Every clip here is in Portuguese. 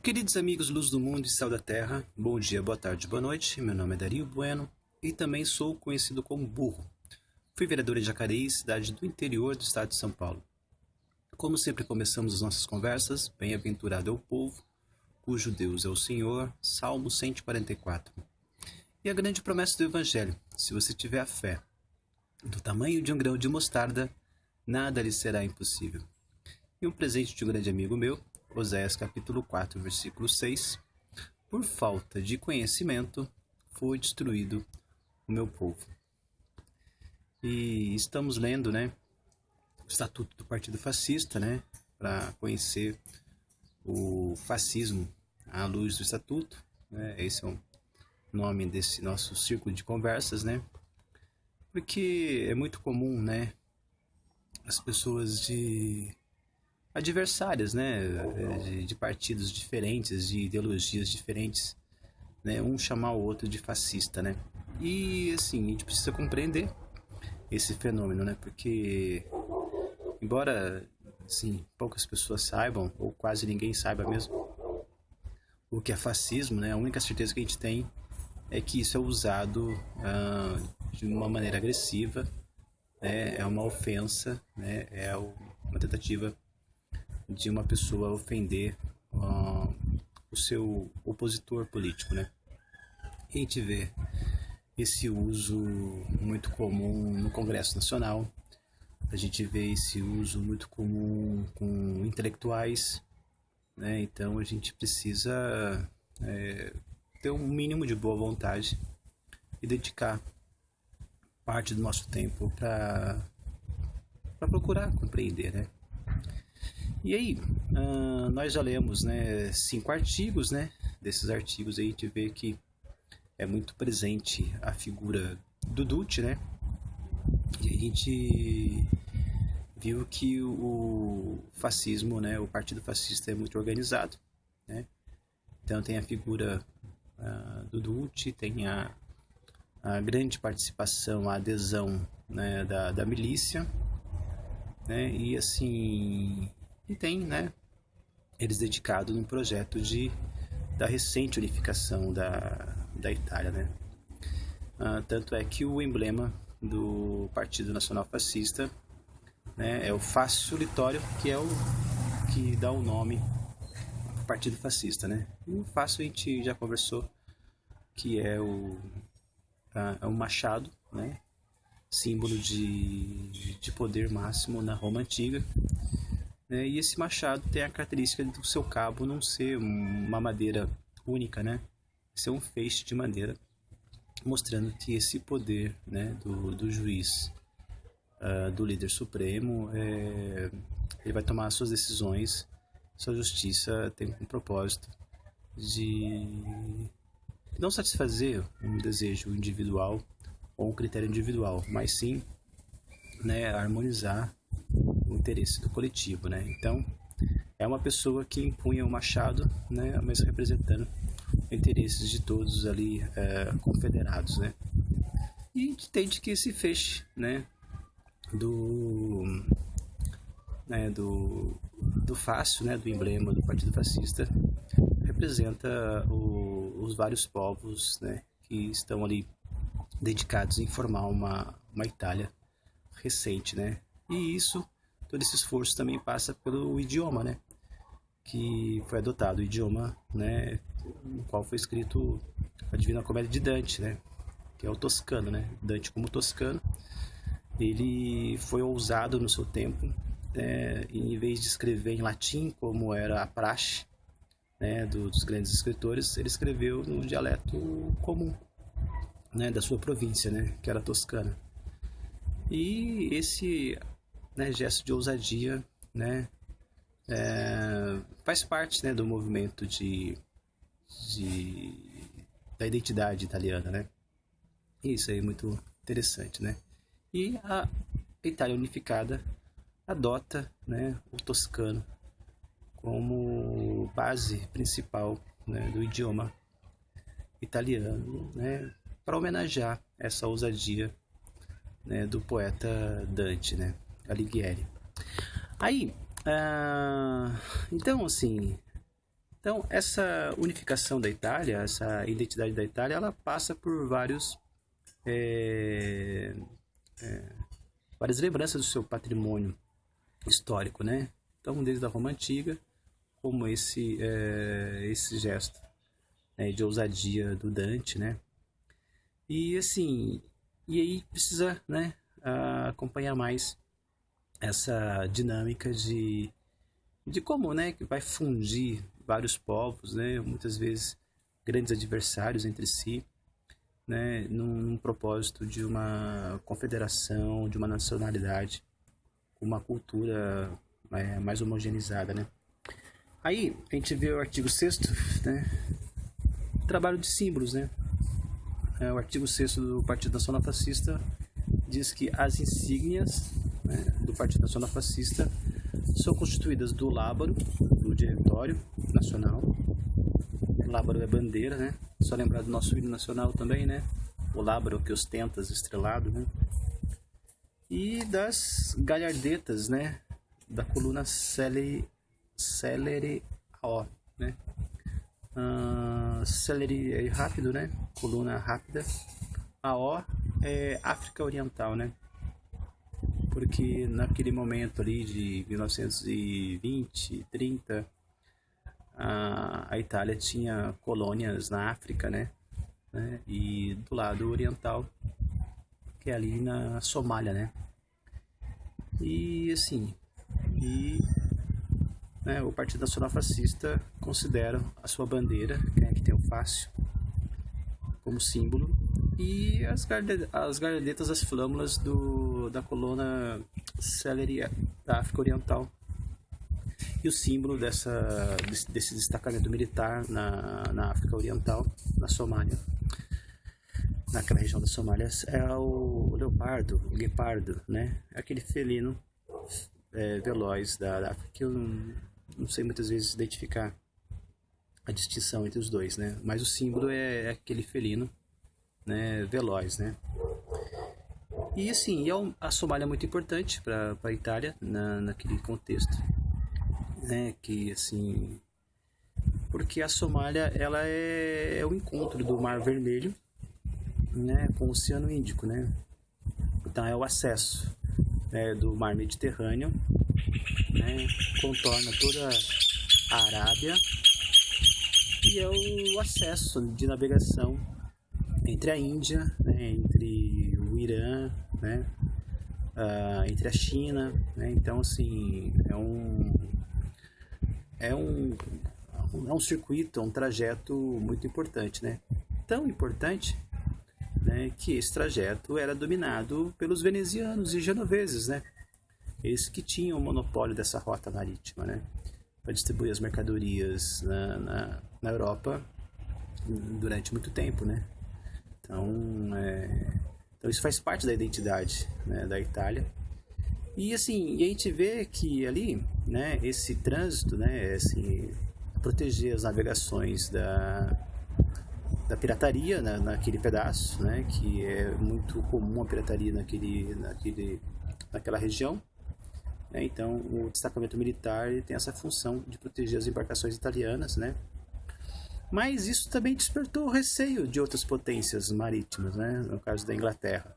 Queridos amigos Luz do Mundo e Sal da Terra, bom dia, boa tarde, boa noite. Meu nome é Dario Bueno e também sou conhecido como Burro. Fui vereador em Jacareí, cidade do interior do estado de São Paulo. Como sempre começamos as nossas conversas, bem-aventurado é o povo, cujo Deus é o Senhor, Salmo 144. E a grande promessa do Evangelho, se você tiver a fé do tamanho de um grão de mostarda, nada lhe será impossível. E um presente de um grande amigo meu, Oséias capítulo 4, versículo 6. Por falta de conhecimento, foi destruído o meu povo. E estamos lendo, o Estatuto do Partido Fascista, para conhecer o fascismo à luz do Estatuto. Esse é o nome desse nosso círculo de conversas, porque é muito comum, as pessoas adversárias, de partidos diferentes, de ideologias diferentes, um chamar o outro de fascista, E assim, a gente precisa compreender esse fenômeno, porque embora assim, poucas pessoas saibam, ou quase ninguém saiba mesmo, o que é fascismo, a única certeza que a gente tem é que isso é usado de uma maneira agressiva, é uma ofensa, é uma tentativa de uma pessoa ofender o seu opositor político, E a gente vê esse uso muito comum no Congresso Nacional, a gente vê esse uso muito comum com intelectuais, Então a gente precisa ter um mínimo de boa vontade e dedicar parte do nosso tempo para procurar compreender, E aí, nós já lemos 5 artigos, Desses artigos aí a gente vê que é muito presente a figura do Dutti, E a gente viu que o fascismo, o partido fascista é muito organizado, Então tem a figura do Dutti, tem a grande participação, a adesão da milícia, E assim... E tem, eles dedicados num projeto da recente unificação da Itália, Tanto é que o emblema do Partido Nacional Fascista é o fascio litório, que é o que dá o nome ao Partido Fascista, E o fascio a gente já conversou, que é o machado, símbolo de poder máximo na Roma Antiga. E esse machado tem a característica do seu cabo não ser uma madeira única, ser um feixe de madeira, mostrando que esse poder do juiz, do líder supremo, ele vai tomar suas decisões, sua justiça tem um propósito de não satisfazer um desejo individual ou um critério individual, mas sim harmonizar o interesse do coletivo, Então, é uma pessoa que empunha o machado, mas representando interesses de todos ali confederados, E entende que esse feixe, do fascio, do emblema do Partido Fascista, representa os vários povos, que estão ali dedicados em formar uma Itália recente, E isso, todo esse esforço também passa pelo idioma, que foi adotado, o idioma, no qual foi escrito a Divina Comédia de Dante, que é o toscano, Dante como toscano, ele foi ousado no seu tempo, em vez de escrever em latim, como era a praxe, dos grandes escritores, ele escreveu no dialeto comum, da sua província, que era a Toscana. E esse gesto de ousadia, faz parte, do movimento da identidade italiana, E isso aí é muito interessante, E a Itália unificada adota, o toscano como base principal, do idioma italiano, para homenagear essa ousadia, do poeta Dante, Alighieri. Aí, então, assim, Então, essa unificação da Itália, essa identidade da Itália, ela passa por várias lembranças do seu patrimônio histórico, né? Então, desde a Roma Antiga, como esse gesto, né, de ousadia do Dante, né? E assim, e aí precisa, né, acompanhar mais essa dinâmica de como, né, que vai fundir vários povos, né, muitas vezes grandes adversários entre si, né, num propósito de uma confederação, de uma nacionalidade, uma cultura mais homogeneizada, né. Aí a gente vê o artigo 6º, né, trabalho de símbolos, né. O artigo 6º do Partido Nacional Fascista diz que as insígnias, né, do Partido Nacional Fascista são constituídas do lábaro, do Diretório Nacional. O lábaro é bandeira, né? Só lembrar do nosso hino nacional também, né? O lábaro que ostenta estrelado, né? E das galhardetas, né? Da coluna Celeri AO, né? Celeri é rápido, né? Coluna rápida. AO é África Oriental, né? Porque naquele momento ali de 1920, 30, a Itália tinha colônias na África, né? E do lado oriental, que é ali na Somália, né? E assim, né, o Partido Nacional Fascista considera a sua bandeira, que tem o fácil como símbolo, e as gardetas, as flâmulas da coluna Celeri da África Oriental, e o símbolo desse destacamento militar na África Oriental, na Somália, naquela região da Somália, é o leopardo, o guepardo, né? Aquele felino veloz da África, que eu não sei muitas vezes identificar a distinção entre os dois, né? Mas o símbolo é aquele felino, né, veloz, né? E assim, a Somália é muito importante para a Itália naquele contexto, né? Que assim, porque a Somália ela é o encontro do Mar Vermelho, né, com o Oceano Índico, né? Então é o acesso, né, do Mar Mediterrâneo, né? Contorna toda a Arábia, e é o acesso de navegação entre a Índia, né, entre o Irã, né, entre a China, né? Então assim é um circuito, um trajeto muito importante, né? Tão importante, né, que esse trajeto era dominado pelos venezianos e genoveses, né? Eles que tinham o monopólio dessa rota marítima, né, para distribuir as mercadorias na Europa durante muito tempo, né? Então isso faz parte da identidade, né, da Itália. E assim, a gente vê que ali, né, esse trânsito, né, proteger as navegações da pirataria, né, naquele pedaço, né, que é muito comum a pirataria naquela região, né? Então o destacamento militar tem essa função de proteger as embarcações italianas, né? Mas isso também despertou o receio de outras potências marítimas, né? No caso da Inglaterra.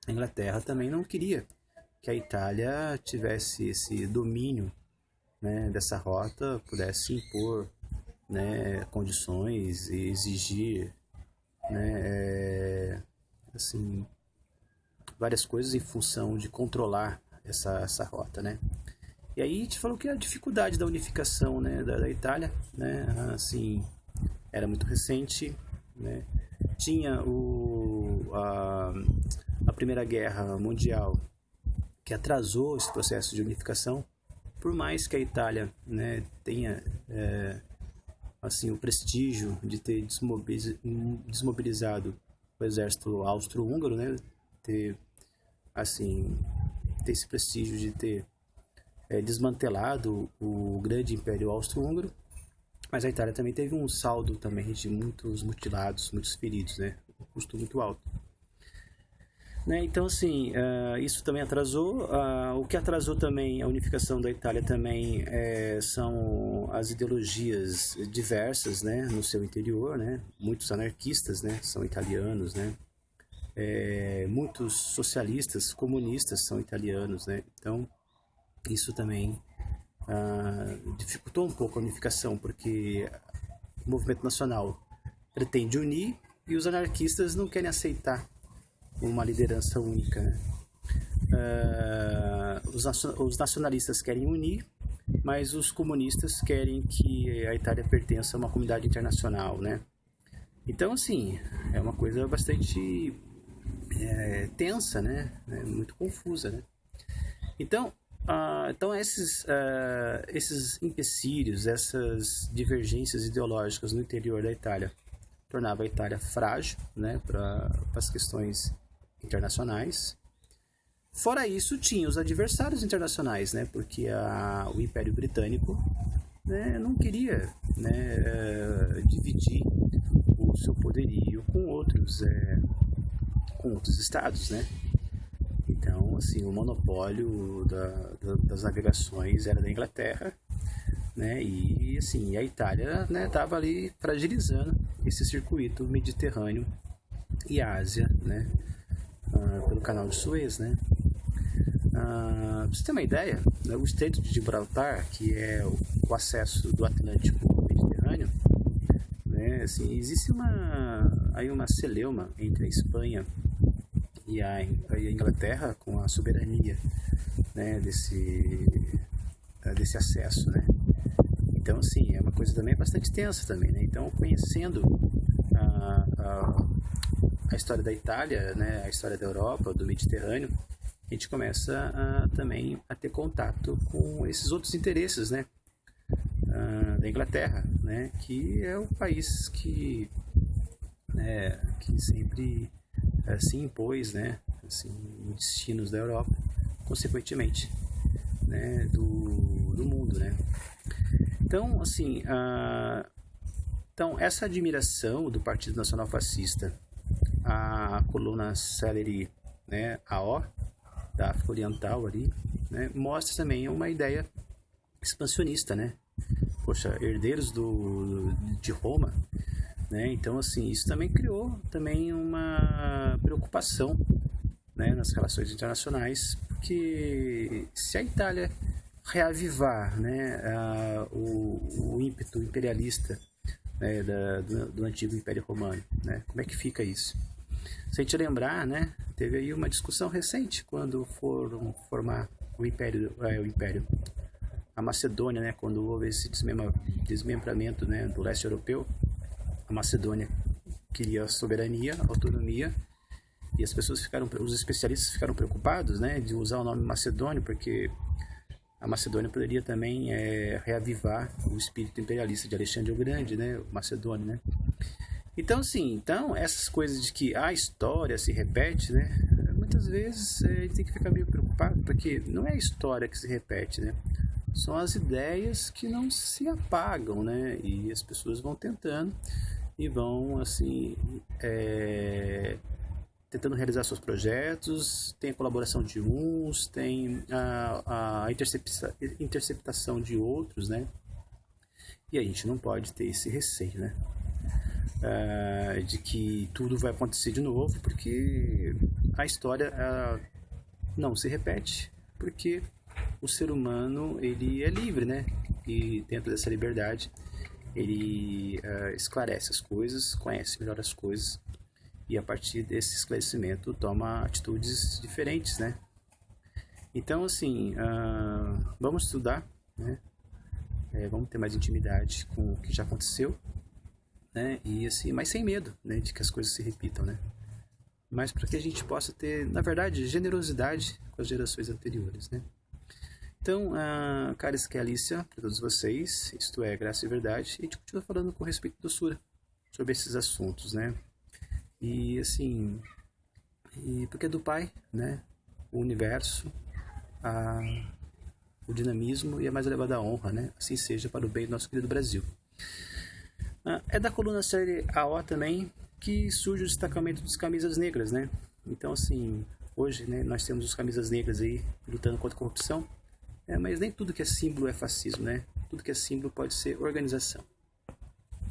A Inglaterra também não queria que a Itália tivesse esse domínio, né, dessa rota, pudesse impor, né, condições e exigir, né, assim, várias coisas em função de controlar essa rota, né? E aí a gente falou que a dificuldade da unificação, né, da Itália, né, assim, era muito recente, né? Tinha a Primeira Guerra Mundial, que atrasou esse processo de unificação, por mais que a Itália, né, tenha assim, o prestígio de ter desmobilizado o exército austro-húngaro, né, ter esse prestígio de ter desmantelado o grande império austro-húngaro, mas a Itália também teve um saldo também de muitos mutilados, muitos feridos, né, um custo muito alto. Né? Então, assim, isso também atrasou. O que atrasou também a unificação da Itália também são as ideologias diversas, né, no seu interior, né? Muitos anarquistas, né, são italianos, né? Muitos socialistas, comunistas são italianos, né? Então, isso também dificultou um pouco a unificação, porque o movimento nacional pretende unir e os anarquistas não querem aceitar uma liderança única, né? Os nacionalistas querem unir, mas os comunistas querem que a Itália pertença a uma comunidade internacional, né? Então, assim, é uma coisa bastante tensa, né? Muito confusa, né? Então, esses empecilhos, essas divergências ideológicas no interior da Itália tornava a Itália frágil, né, para as questões internacionais. Fora isso, tinha os adversários internacionais, né, porque o Império Britânico, né, não queria, né, dividir o seu poderio com outros estados, né. Então, assim, o monopólio das navegações era da Inglaterra, né, e assim, a Itália estava ali fragilizando esse circuito mediterrâneo e Ásia, né, pelo canal de Suez, né. Pra você ter uma ideia, né, o Estreito de Gibraltar, que é o acesso do Atlântico ao Mediterrâneo, né, assim, existe uma celeuma entre a Espanha e a Inglaterra com a soberania, né, desse acesso, né. Então, assim, é uma coisa também bastante tensa também, né. Então, conhecendo a história da Itália, né, a história da Europa, do Mediterrâneo, a gente começa também a ter contato com esses outros interesses, né, da Inglaterra, né, que é o país que sempre se impôs, né, assim, nos destinos da Europa, consequentemente, né, do mundo, né. Então, assim, essa admiração do Partido Nacional Fascista à coluna Salery, né, AO, da África Oriental ali, né, mostra também uma ideia expansionista, né. Poxa, herdeiros de Roma, né. Então, assim, isso também criou também uma preocupação, né, nas relações internacionais, porque se a Itália reavivar, né, o ímpeto imperialista, né, do antigo Império Romano, né, como é que fica isso? Se a gente lembrar, né, teve aí uma discussão recente quando foram formar o Império, a Macedônia, né, quando houve esse desmembramento, né, do leste europeu. A Macedônia queria soberania, autonomia, e os especialistas ficaram preocupados, né, de usar o nome Macedônia, porque a Macedônia poderia também reavivar o espírito imperialista de Alexandre o Grande, né, o Macedônio, né. Então, sim, essas coisas de que a história se repete, né, muitas vezes a gente tem que ficar meio preocupado, porque não é a história que se repete, né, são as ideias que não se apagam, né, e as pessoas vão tentando e vão, assim, tentando realizar seus projetos, tem a colaboração de uns, tem a interceptação de outros, né, e a gente não pode ter esse receio, né, de que tudo vai acontecer de novo, porque a história não se repete, porque o ser humano ele é livre, né? E dentro dessa liberdade ele esclarece as coisas, conhece melhor as coisas e a partir desse esclarecimento toma atitudes diferentes, né? Então, assim, vamos estudar, né? Vamos ter mais intimidade com o que já aconteceu, né? E assim, mas sem medo, né, de que as coisas se repitam, né? Mas para que a gente possa ter, na verdade, generosidade com as gerações anteriores, né? Então, cara, isso que é Alicia, para todos vocês, isto é Graça e Verdade, e a gente continua falando com respeito e doçura sobre esses assuntos, né? E assim, porque é do Pai, né? O universo, o dinamismo e a mais elevada honra, né? Assim seja para o bem do nosso querido Brasil. É da coluna série AO também que surge o destacamento dos camisas negras, né? Então, assim, hoje, né, nós temos os camisas negras aí lutando contra a corrupção, mas nem tudo que é símbolo é fascismo, né? Tudo que é símbolo pode ser organização.